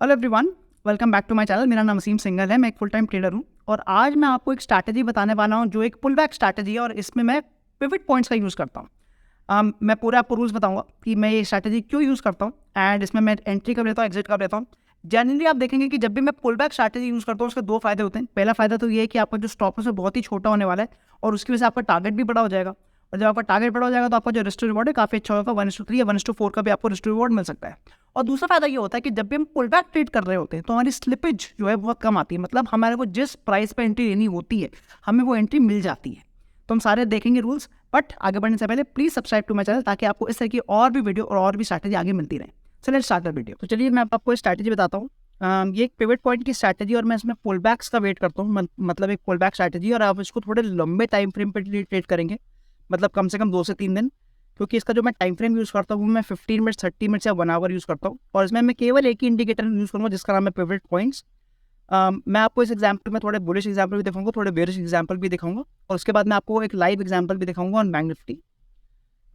Hello everyone, welcome back to my channel. मेरा नाम वसीम सिंघल है। मैं एक फुल टाइम ट्रेडर हूँ और आज मैं आपको एक स्ट्रैटेजी बताने वाला हूँ जो एक पुल बैक स्ट्रैटेजी है और इसमें मैं पिवट पॉइंट्स का यूज़ करता हूँ। मैं पूरा आपको रूल्स बताऊंगा कि मैं ये स्ट्रैटेजी क्यों यूज़ करता हूँ एंड इसमें मैं एंट्री कब लेता हूँ, एग्जिट कब लेता हूँ। जनरली आप देखेंगे कि जब भी मैं पुल बैक स्ट्रैटेजी यूज़ करता हूँ उसके दो फायदे होते हैं। पहला फायदा तो ये है कि आपका जो स्टॉप लॉस है बहुत ही छोटा होने वाला है और उसकी वजह से आपका टारगेट भी बड़ा हो जाएगा। और जब आपका टारगेट बड़ा हो जाएगा तो आपका जो रिस्क रिवॉर्ड है काफ़ी अच्छा होगा। 1:3 या 1:4 का भी आपको रिस्क रिवॉर्ड मिल सकता है। और दूसरा फायदा ये होता है कि जब भी हम पुल बैक ट्रेड कर रहे होते हैं तो हमारी स्लिपेज जो है बहुत कम आती है। मतलब हमारे को जिस प्राइस पे एंट्री लेनी होती है हमें वो एंट्री मिल जाती है। तो हम सारे देखेंगे रूल्स, बट आगे बढ़ने से पहले please subscribe to my channel ताकि आपको इस तरह की और भी वीडियो और भी स्ट्रैटेजी आगे मिलती रहे। चलिए स्टार्ट द वीडियो। तो चलिए मैं आपको स्ट्रैटेजी बताता हूँ। ये एक पिवट पॉइंट की स्ट्रैटेजी और मैं इसमें पुल बैक्स का वेट करता हूँ। मतलब एक पुल बैक स्ट्रैटेजी और आप इसको थोड़े लंबे टाइम फ्रेम पर ट्रेड करेंगे, मतलब कम से कम 2 से 3 दिन, क्योंकि इसका जो मैं टाइम फ्रेम यूज़ करता हूँ मैं 15 मिनट 30 मिनट या 1 आवर यूज़ करता हूँ और इसमें मैं केवल एक ही इंडिकेटर यूज़ करूँगा जिसका नाम है पिवट पॉइंट्स। मैं आपको इस एग्जाम्पल में थोड़े बुलिश एग्जाम्पल भी दिखाऊंगा, थोड़े बेरिश एग्जाम्पल भी दिखाऊंगा और उसके बाद मैं आपको एक लाइव एग्जाम्पल भी दिखाऊंगा ऑन बैंक निफ्टी।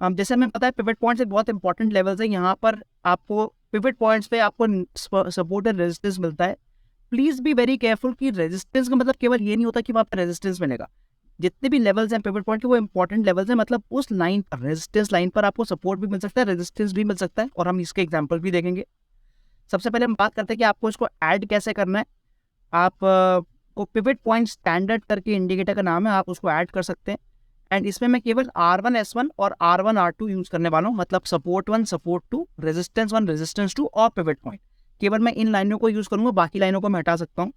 जैसे हमें पता है पिवट पॉइंट्स एक बहुत इंपॉर्टेंट लेवल्स है। यहाँ पर आपको पिवट पॉइंट्स पे आपको सपोर्ट एंड रेजिस्टेंस मिलता है। प्लीज़ बी वेरी केयरफुल कि रेजिस्टेंस का मतलब केवल ये नहीं होता कि वहाँ पर रेजिस्टेंस मिलेगा। जितने भी लेवल्स हैं पिवट पॉइंट के वो इंपॉर्टेंट लेवल्स हैं। मतलब उस लाइन पर, रेजिस्टेंस लाइन पर आपको सपोर्ट भी मिल सकता है, रेजिस्टेंस भी मिल सकता है और हम इसके एग्जांपल भी देखेंगे। सबसे पहले हम बात करते हैं कि आपको इसको ऐड कैसे करना है। आप को पिवट पॉइंट स्टैंडर्ड करके इंडिकेटर का नाम है, आप उसको ऐड कर सकते हैं। एंड इसमें मैं केवल R1 S1 और R1 R2 यूज करने वाला हूँ। मतलब सपोर्ट 1 सपोर्ट 2, रेजिस्टेंस 1 रेजिस्टेंस 2 और पिवट पॉइंट केवल मैं इन लाइनों को यूज करूंगा, बाकी लाइनों को मैं हटा सकता हूँ।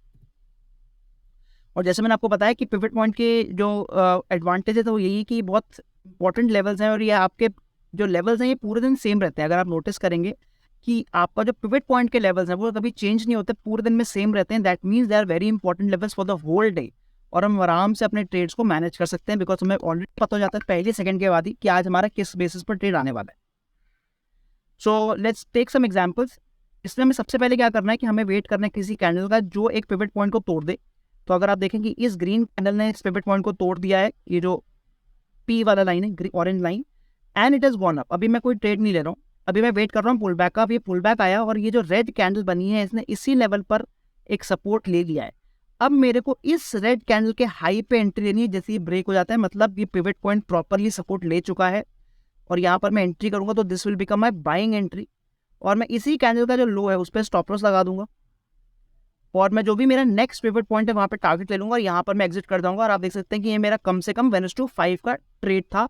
और जैसे मैंने आपको बताया कि पिवट पॉइंट के जो एडवांटेज है तो यही कि बहुत इंपॉर्टेंट लेवल्स हैं और ये आपके जो लेवल्स हैं ये पूरे दिन सेम रहते हैं। अगर आप नोटिस करेंगे कि आपका जो पिवट पॉइंट के लेवल्स हैं वो कभी चेंज नहीं होते, पूरे दिन में सेम रहते हैं। That means they are very important levels for the whole day और हम आराम से अपने ट्रेड्स को मैनेज कर सकते हैं बिकॉज हमें ऑलरेडी पता हो जाता है पहले सेकंड के बाद ही कि आज हमारा किस बेसिस पर ट्रेड आने वाला है। So let's take some examples. इसमें हमें सबसे पहले क्या करना है कि हमें वेट करना है किसी कैंडल का जो एक पिवट पॉइंट को तोड़ दे। तो अगर आप देखें कि इस ग्रीन कैंडल ने इस पिवट पॉइंट को तोड़ दिया है, ये जो पी वाला लाइन है, orange line, and it is gone up. अभी मैं कोई ट्रेड नहीं ले रहा हूँ, अभी मैं वेट कर रहा हूँ पुल बैक का। अब ये पुल बैक आया और ये जो रेड कैंडल बनी है इसने इसी लेवल पर एक सपोर्ट ले लिया है। अब मेरे को इस रेड कैंडल के हाई पे एंट्री लेनी है। जैसे ये ब्रेक हो जाता है मतलब ये पिवट पॉइंट प्रॉपरली सपोर्ट ले चुका है और यहाँ पर मैं एंट्री करूंगा तो this will become my buying entry और मैं इसी कैंडल का जो लो है उस पर स्टॉप लॉस लगा दूंगा और मैं जो भी मेरा नेक्स्ट पिवट पॉइंट है वहाँ पे टारगेट ले लूंगा और यहाँ पर मैं एग्जिट कर जाऊंगा। और आप देख सकते हैं कि ये मेरा कम से कम 1:5 का ट्रेड था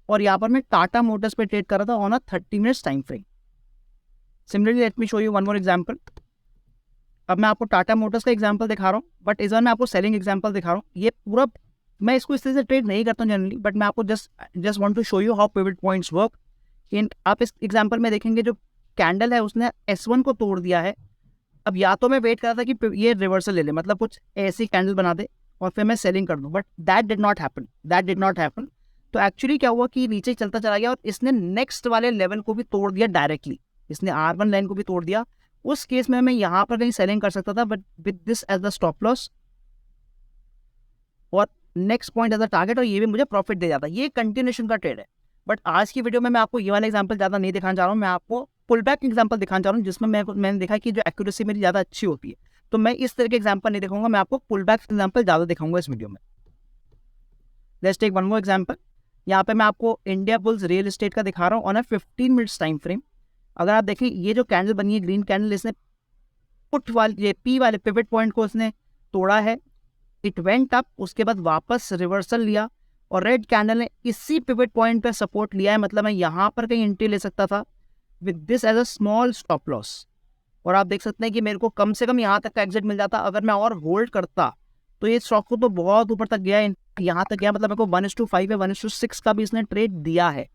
और यहाँ पर मैं टाटा मोटर्स पे ट्रेड कर रहा था on a 30 minutes time frame. Similarly late me show you one more example. अब मैं आपको टाटा मोटर्स का एग्जांपल दिखा रहा हूँ बट इस बार मैं आपको सेलिंग एग्जांपल दिखा रहा हूँ। ये पूरा मैं इसको इस तरह से ट्रेड नहीं करता हूँ जनरली, बट मैं आपको just want to show you how pivot points work. आप इस एग्जाम्पल में देखेंगे जो कैंडल है उसने S1 को तोड़ दिया है। अब या तो मैं वेट कर रहा था कि ये रिवर्सल ले ले, मतलब कुछ ऐसी कैंडल बना दे और फिर मैं सेलिंग कर दूं, but that did not happen. तो एक्चुअली क्या हुआ कि नीचे चलता चला गया और इसने नेक्स्ट वाले लेवल को भी तोड़ दिया डायरेक्टली। इसने R1 लाइन को भी तोड़ दिया। उस केस में मैं यहाँ पर कहीं सेलिंग कर सकता था but with this as the stop loss और next point as the target, और ये भी मुझे प्रॉफिट दे जाता। ये कंटिन्यूएशन का ट्रेड है। बट आज की वीडियो में मैं आपको ये वाला एग्जांपल ज़्यादा नहीं दिखाना चाह रहा हूँ, मैं आपको पुल बैक एग्जांपल दिखाना चाह रहा हूँ जिसमें मैंने देखा कि जो एक्यूरेसी मेरी ज़्यादा अच्छी होती है। तो मैं इस तरह के एग्जांपल नहीं दिखाऊंगा, मैं आपको पुल बैक एग्जांपल ज़्यादा दिखाऊंगा इस वीडियो में। Let's take one more example. यहाँ पे मैं आपको इंडिया बुल्स रियल एस्टेट का दिखा रहा हूँ on a 15 minutes time frame. अगर आप देखें ये जो कैंडल बनी है ग्रीन कैंडल, इसने पुट वाले पी वाले पिवट पॉइंट को इसने तोड़ा है। इट वेंट अप, उसके बाद वापस रिवर्सल लिया और रेड कैंडल ने इसी पिवट पॉइंट पे सपोर्ट लिया है। मतलब मैं यहाँ पर कहीं एंट्री ले सकता था with this as a small stop loss और आप देख सकते हैं कि मेरे को कम से कम यहाँ तक का एग्जिट मिल जाता। अगर मैं और होल्ड करता तो ये स्टॉक को तो बहुत ऊपर तक गया, यहाँ तक गया। मतलब मेरे को 1:5 या 1:6 का भी इसने ट्रेड दिया है।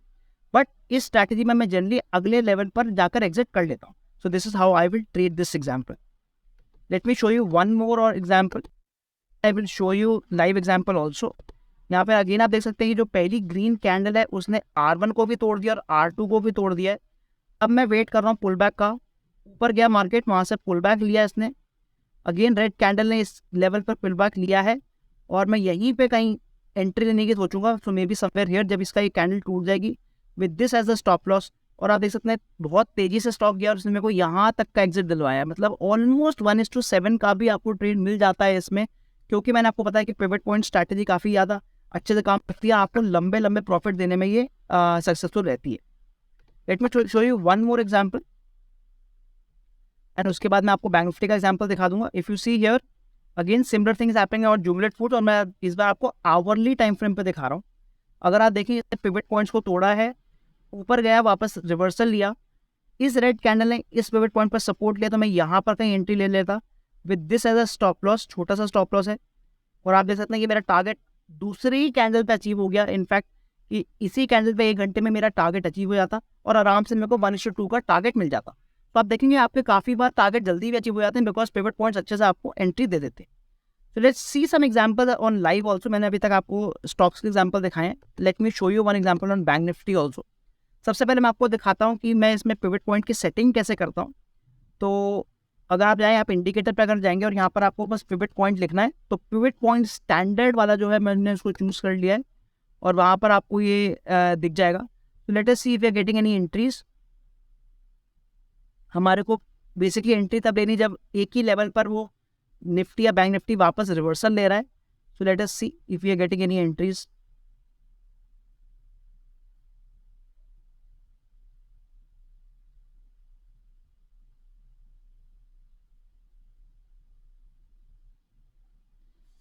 बट इस स्ट्रैटेजी में मैं जनरली अगले लेवल पर जाकर एग्जिट कर लेता हूँ। So this is how I will trade this example. Let me show you one more और example. I will show you live example also. यहाँ पे अगेन आप देख सकते हैं कि जो पहली ग्रीन कैंडल है उसने R1 को भी तोड़ दिया और R2 को भी तोड़ दिया है। अब मैं वेट कर रहा हूँ पुल बैक का। ऊपर गया मार्केट, वहाँ से पुल बैक लिया इसने। अगेन रेड कैंडल ने इस लेवल पर पुल बैक लिया है और मैं यहीं पे कहीं एंट्री लेने की सोचूंगा। So maybe somewhere here जब इसका ये कैंडल टूट जाएगी with this as a stop loss और आप देख सकते हैं बहुत तेजी से स्टॉक गया और उसने मेरे को यहाँ तक का एग्जिट दिलवाया, मतलब ऑलमोस्ट 1:7 का भी आपको ट्रेड मिल जाता है इसमें, क्योंकि मैंने आपको बताया कि पिवट पॉइंट स्ट्रैटेजी काफ़ी ज़्यादा अच्छे से काम करती है, आपको लंबे लंबे प्रॉफिट देने में ये सक्सेसफुल रहती है। Late me show you one more example and उसके बाद मैं आपको बैंक निफ्टी का एग्जाम्पल दिखा दूंगा। If you see here again similar things happening और जुबिलेंट फूड्स, और मैं इस बार आपको आवरली टाइम फ्रेम पे दिखा रहा हूँ। अगर आप देखिए पिवट पॉइंट्स को तोड़ा है, ऊपर गया, वापस रिवर्सल लिया, इस रेड कैंडल ने इस पिवट पॉइंट पर सपोर्ट लिया, तो मैं यहाँ पर कहीं एंट्री ले लेता with this as a stop loss, छोटा सा स्टॉप लॉस है। और आप देख सकते हैं कि मेरा टारगेट दूसरी ही कैंडल पे अचीव हो गया। इनफैक्ट कि इसी कैंडल पे 1 घंटे में मेरा टारगेट अचीव हो जाता और आराम से मेरे को 1:2 का टारगेट मिल जाता। तो आप देखेंगे आपके काफ़ी बार टारगेट जल्दी भी अचीव हो जाते हैं बिकॉज पिवट पॉइंट्स अच्छे से आपको एंट्री दे देते हैं। तो let's see some example on live also. मैंने अभी तक आपको स्टॉक्स के एग्जांपल दिखाए हैं, let me show you one example on bank Nifty also. सबसे पहले मैं आपको दिखाता हूँ कि मैं इसमें पिवट पॉइंट की सेटिंग कैसे करता हूँ। तो अगर आप जाएँ, आप इंडिकेटर पे अगर जाएंगे और यहाँ पर आपको बस पिवट पॉइंट लिखना है, तो पिवट पॉइंट स्टैंडर्ड वाला जो है मैंने उसको चूज़ कर लिया है और वहाँ पर आपको ये दिख जाएगा। तो let us see if we are getting any entries. हमारे को बेसिकली एंट्री तब लेनी जब एक ही लेवल पर वो निफ्टी या बैंक निफ्टी वापस रिवर्सल ले रहा है। So let us see if we are getting any entries.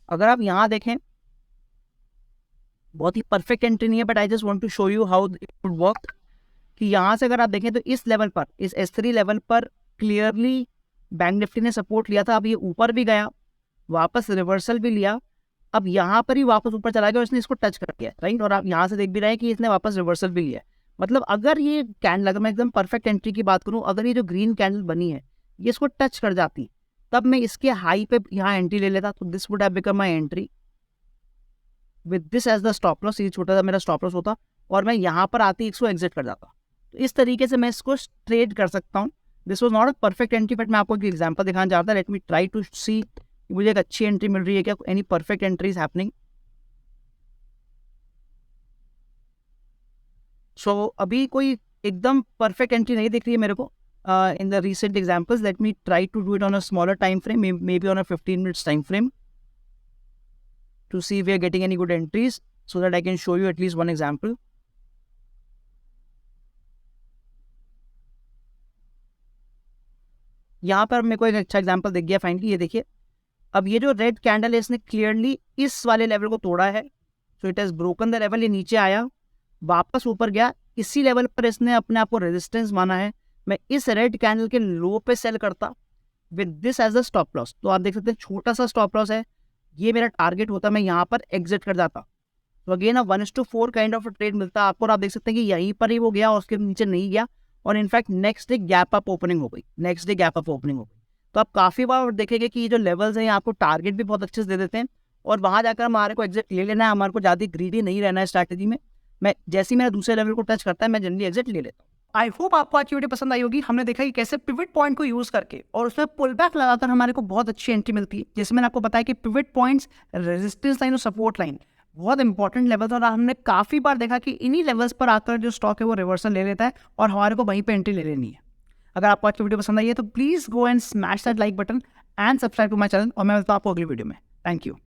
अगर आप यहाँ देखें, बहुत ही परफेक्ट एंट्री नहीं है, but I just want to show you how it would work. कि यहाँ से अगर आप देखें तो इस लेवल पर, इस S3 लेवल पर क्लियरली बैंक निफ्टी ने सपोर्ट लिया था। अब ये ऊपर भी गया, वापस रिवर्सल भी लिया, अब यहाँ पर ही वापस ऊपर चला गया और इसने इसको टच कर दिया, राइट। और आप यहाँ से देख भी रहे हैं कि इसने वापस रिवर्सल भी लिया। मतलब अगर ये कैंडल, अगर मैं एकदम परफेक्ट एंट्री की बात करूँ, अगर ये जो ग्रीन कैंडल बनी है ये इसको टच कर जाती, तब मैं इसके हाई पे यहाँ एंट्री ले लेता। तो this would have become my entry with this as the stop loss. ये छोटा सा मेरा स्टॉप लॉस होता और मैं यहाँ पर आती इसको एग्जिट कर जाता। तो इस तरीके से मैं इसको ट्रेड कर सकता हूँ। This was not a perfect entry, but मैं आपको एक एग्जाम्पल दिखाना चाहता हूँ। Let me try to see मुझे एक अच्छी एंट्री मिल रही है क्या, any perfect entry is happening. So अभी कोई एकदम परफेक्ट एंट्री नहीं दिख रही है मेरे को in the recent examples. Let me try to do it on a smaller time frame, maybe on a 15 minutes time frame, to see if we are getting any good entries so that I can show you at least one example. यहाँ पर मेरे को एक अच्छा example दिख गया finally. ये देखिए, अब ये जो रेड कैंडल है इसने क्लियरली इस वाले लेवल को तोड़ा है। So it has broken the level. ये नीचे आया, वापस ऊपर गया, इसी लेवल पर इसने अपने आप को रेजिस्टेंस माना है। मैं इस रेड कैंडल के लो पे सेल करता with this as a stop loss. तो आप देख सकते हैं छोटा सा स्टॉप लॉस है, ये मेरा टारगेट होता, मैं यहाँ पर एग्जिट कर जाता। तो अगेन 1:4 काइंड ऑफ ट्रेड मिलता है आपको। और आप देख सकते हैं कि यहीं पर ही वो गया और उसके नीचे नहीं गया, और in fact next day gap up opening हो गई, next day gap up opening हो गई। तो आप काफ़ी बार देखेंगे कि ये जो लेवल्स हैं आपको टारगेट भी बहुत अच्छे से दे देते हैं, और वहाँ जाकर हमारे को एग्जिट ले लेना है। हमारे को ज़्यादा ग्रीडी नहीं रहना है स्ट्रैटेजी में। मैं जैसे ही मेरा दूसरे लेवल को टच करता है मैं जनरली एग्जिट ले लेता हूँ। आई होप आपको आज की वीडियो पसंद आई होगी। हमने देखा कि कैसे पिवट पॉइंट को यूज करके और उसमें पुल बैक लगाकर हमारे को बहुत अच्छी एंट्री मिलती है। जैसे मैंने आपको बताया कि पिवट पॉइंट्स, रेजिस्टेंस लाइन और सपोर्ट लाइन बहुत इंपॉर्टेंट लेवल था, और हमने काफ़ी बार देखा कि इन्हीं लेवल्स पर आकर जो स्टॉक है वो रिवर्सल ले लेता है और हमारे को वहीं पर एंट्री ले लेनी है। अगर आपको आज की वीडियो पसंद आई है तो please go and smash that like button and subscribe to my channel, और मैं मिलता हूँ आपको अगली वीडियो में। Thank you.